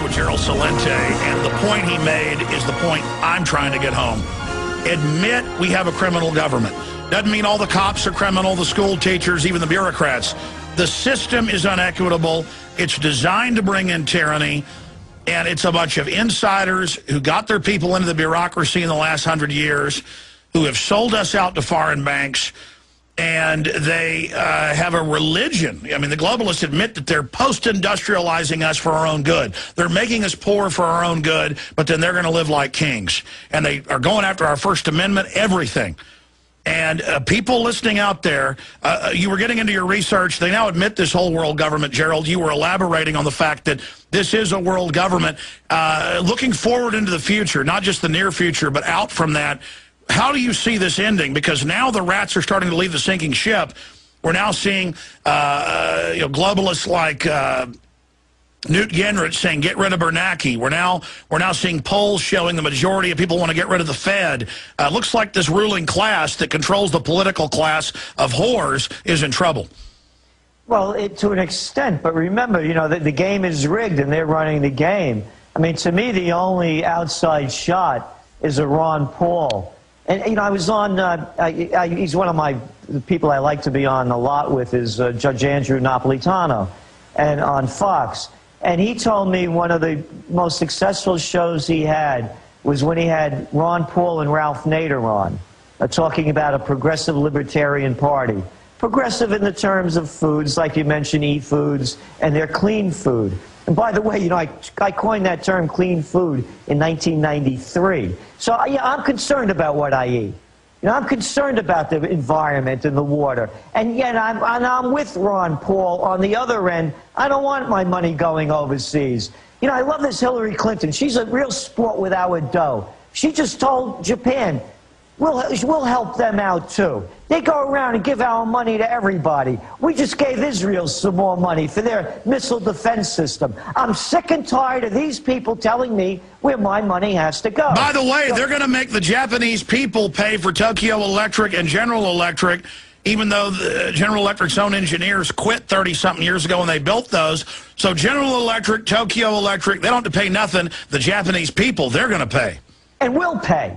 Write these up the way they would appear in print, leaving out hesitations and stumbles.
with Gerald Celente, and the point he made is the point I'm trying to get home. Admit we have a criminal government. Doesn't mean all the cops are criminal, the school teachers, even the bureaucrats. The system is unequitable. It's designed to bring in tyranny, and it's a bunch of insiders who got their people into the bureaucracy in the last 100 years, who have sold us out to foreign banks, and they have a religion. I mean, the globalists admit that they're post-industrializing us for our own good. They're making us poor for our own good, but then they're going to live like kings. And they are going after our First Amendment, everything. And people listening out there, you were getting into your research. They now admit this whole world government. Gerald, you were elaborating on the fact that this is a world government. Looking forward into the future, not just the near future, but out from that, how do you see this ending? Because now the rats are starting to leave the sinking ship. We're now seeing globalists like Newt Gingrich saying, get rid of Bernanke. We're now seeing polls showing the majority of people want to get rid of the Fed. Looks like this ruling class that controls the political class of whores is in trouble. Well, to an extent, but remember, the game is rigged and they're running the game. I mean, to me, the only outside shot is a Ron Paul. And, I was on, he's one of the people I like to be on a lot with is Judge Andrew Napolitano and on Fox. And he told me one of the most successful shows he had was when he had Ron Paul and Ralph Nader on, talking about a progressive libertarian party. Progressive in the terms of foods, like you mentioned, e-foods, and they're clean food. And by the way, I coined that term clean food in 1993. So I'm concerned about what I eat. I'm concerned about the environment and the water. And yet I'm with Ron Paul on the other end. I don't want my money going overseas. I love this Hillary Clinton. She's a real sport with our dough. She just told Japan, we'll help them out too. They go around and give our money to everybody. We just gave Israel some more money for their missile defense system. I'm sick and tired of these people telling me where my money has to go. By the way, they're going to make the Japanese people pay for Tokyo Electric and General Electric, even though the General Electric's own engineers quit 30-something years ago when they built those. So General Electric, Tokyo Electric, they don't have to pay nothing. The Japanese people, they're going to pay. And we'll pay,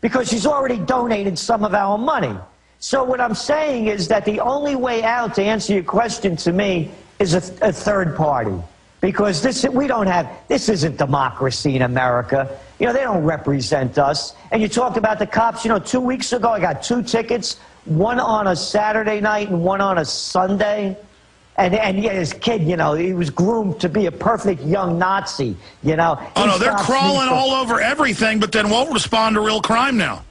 because she's already donated some of our money. So what I'm saying is that the only way out, to answer your question to me, is a third party. Because this isn't democracy in America. They don't represent us. And you talked about the cops. 2 weeks ago I got 2 tickets, one on a Saturday night and one on a Sunday. And yeah, this kid, he was groomed to be a perfect young Nazi, Oh, no, they're crawling all over everything, but then won't respond to real crime now.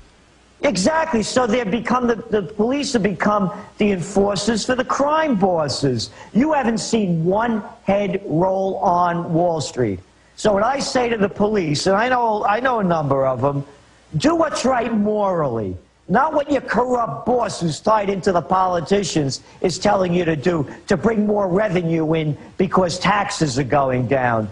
Exactly. So they've become, the police have become the enforcers for the crime bosses. You haven't seen one head roll on Wall Street. So what I say to the police, and I know a number of them, do what's right morally. Not what your corrupt boss who's tied into the politicians is telling you to do to bring more revenue in because taxes are going down.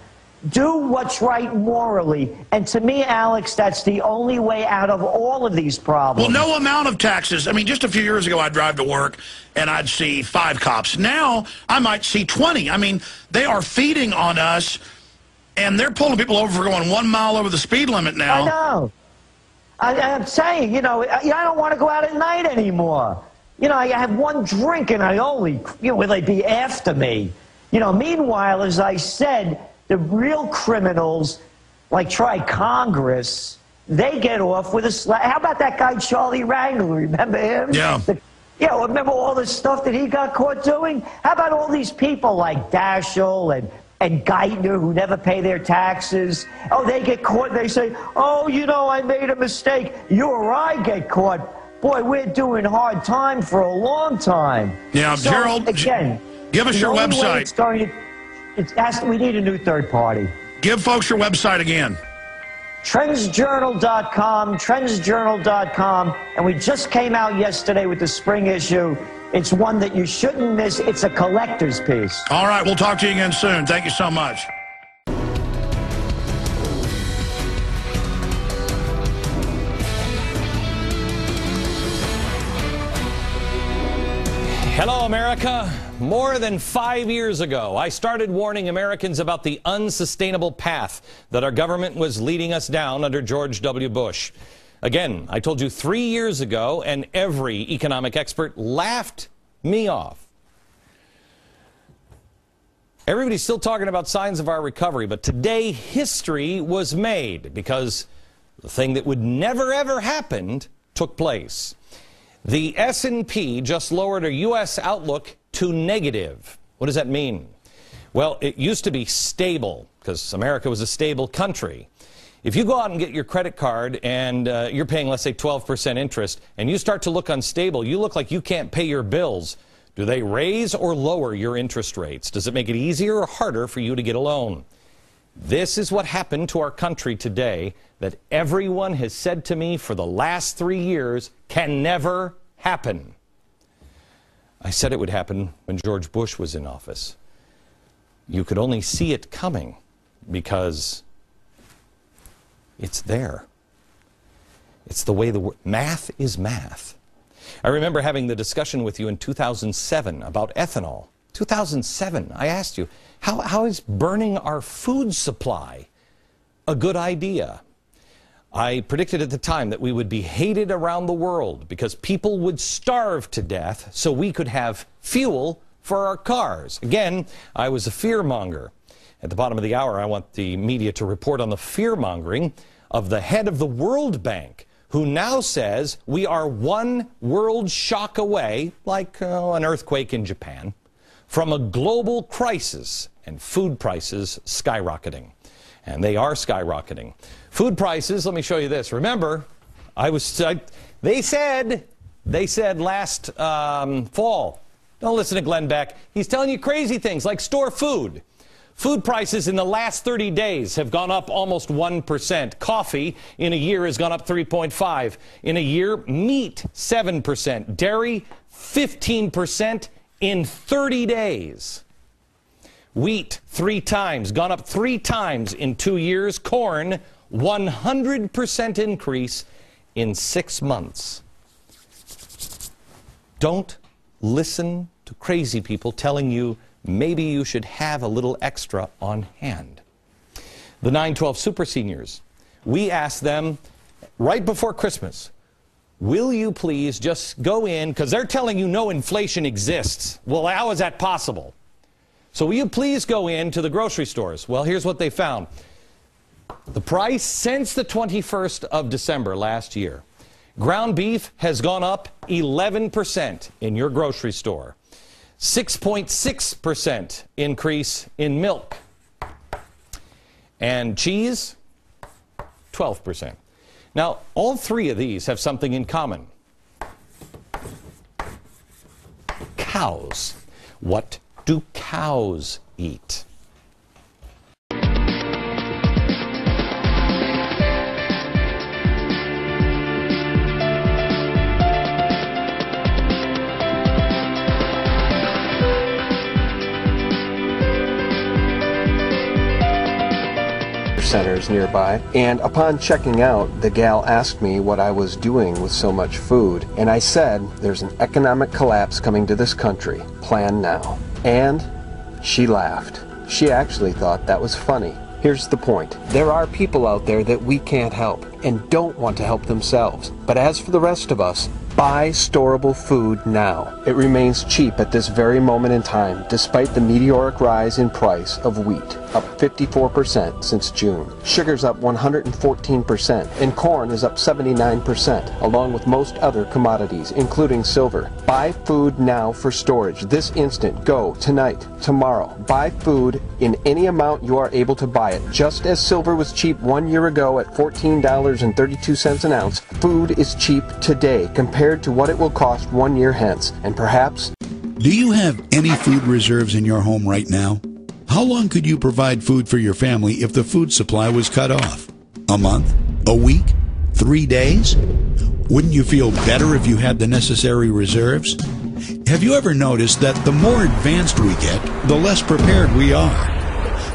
Do what's right morally. And to me, Alex, that's the only way out of all of these problems. Well, no amount of taxes. I mean, just a few years ago, I'd drive to work and I'd see 5 cops. Now, I might see 20. I mean, they are feeding on us, and they're pulling people over for going 1 mile over the speed limit now. I know. I'm saying, I don't want to go out at night anymore. I have one drink and I only, will they be after me? Meanwhile, as I said, the real criminals, like try Congress, they get off with a slap. How about that guy Charlie Wrangler? Remember him? Yeah. Remember all the stuff that he got caught doing? How about all these people like Daschle and Geithner who never pay their taxes? Oh, they get caught and they say, oh, I made a mistake. You or I get caught. Boy, we're doing hard time for a long time. Yeah, so, Gerald, again, give us your website. We need a new third party. Give folks your website again. Trendsjournal.com, trendsjournal.com. And we just came out yesterday with the spring issue. It's one that you shouldn't miss. It's a collector's piece. All right, we'll talk to you again soon. Thank you so much. Hello, America. More than 5 years ago, I started warning Americans about the unsustainable path that our government was leading us down under George W. Bush. Again, I told you 3 years ago, and every economic expert laughed me off. Everybody's still talking about signs of our recovery, but today history was made because the thing that would never ever happen took place. The S&P just lowered a U.S. outlook to negative. What does that mean? Well, it used to be stable because America was a stable country. If you go out and get your credit card and you're paying, let's say, 12% interest, and you start to look unstable, you look like you can't pay your bills. Do they raise or lower your interest rates? Does it make it easier or harder for you to get a loan? This is what happened to our country today that everyone has said to me for the last 3 years can never happen. I said it would happen when George Bush was in office. You could only see it coming because it's there. It's the way math is math. I remember having the discussion with you in 2007 about ethanol. 2007, I asked you, how is burning our food supply a good idea? I predicted at the time that we would be hated around the world because people would starve to death so we could have fuel for our cars. Again, I was a fearmonger. At the bottom of the hour, I want the media to report on the fearmongering of the head of the World Bank, who now says we are one world shock away, like an earthquake in Japan, from a global crisis and food prices skyrocketing. And they are skyrocketing. Food prices, let me show you this. Remember, they said last fall, don't listen to Glenn Beck. He's telling you crazy things like store food. Food prices in the last 30 days have gone up almost 1%. Coffee in a year has gone up 3.5%. In a year, meat 7%. Dairy 15% in 30 days. Wheat 3 times, gone up 3 times in 2 years. Corn 100% increase in 6 months. Don't listen to crazy people telling you maybe you should have a little extra on hand. The 912 Super Seniors, we asked them right before Christmas, will you please just go in, because they're telling you no inflation exists. Well, how is that possible? So will you please go into the grocery stores? Well, here's what they found. The price since the 21st of December last year. Ground beef has gone up 11% in your grocery store. 6.6% increase in milk. And cheese, 12%. Now, all 3 of these have something in common. Cows. What do cows eat? Centers nearby, and upon checking out, the gal asked me what I was doing with so much food, and I said, there's an economic collapse coming to this country. Plan now. And she laughed. She actually thought that was funny. Here's the point. There are people out there that we can't help and don't want to help themselves. But as for the rest of us, buy storable food now. It remains cheap at this very moment in time, despite the meteoric rise in price of wheat, up 54% since June. Sugar's up 114%, and corn is up 79%, along with most other commodities, including silver. Buy food now for storage. This instant. Go tonight, tomorrow. Buy food in any amount you are able to buy it. Just as silver was cheap 1 year ago at $14.32 an ounce, food is cheap today compared to what it will cost 1 year hence, and perhaps... Do you have any food reserves in your home right now? How long could you provide food for your family if the food supply was cut off? A month? A week? 3 days? Wouldn't you feel better if you had the necessary reserves? Have you ever noticed that the more advanced we get, the less prepared we are?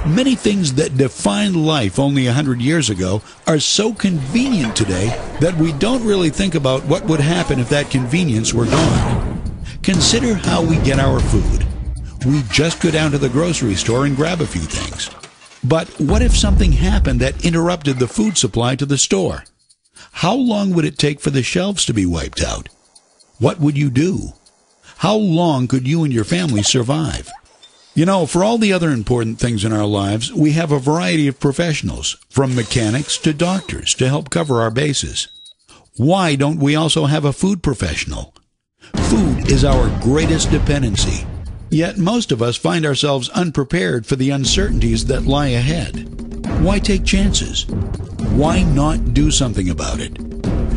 Many things that defined life only 100 years ago are so convenient today that we don't really think about what would happen if that convenience were gone. Consider how we get our food. We just go down to the grocery store and grab a few things. But what if something happened that interrupted the food supply to the store? How long would it take for the shelves to be wiped out? What would you do? How long could you and your family survive? You know, for all the other important things in our lives, we have a variety of professionals, from mechanics to doctors, to help cover our bases. Why don't we also have a food professional? Food is our greatest dependency. Yet most of us find ourselves unprepared for the uncertainties that lie ahead. Why take chances? Why not do something about it?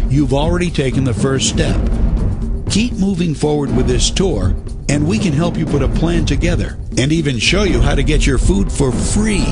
You've already taken the first step. Keep moving forward with this tour, and we can help you put a plan together and even show you how to get your food for free.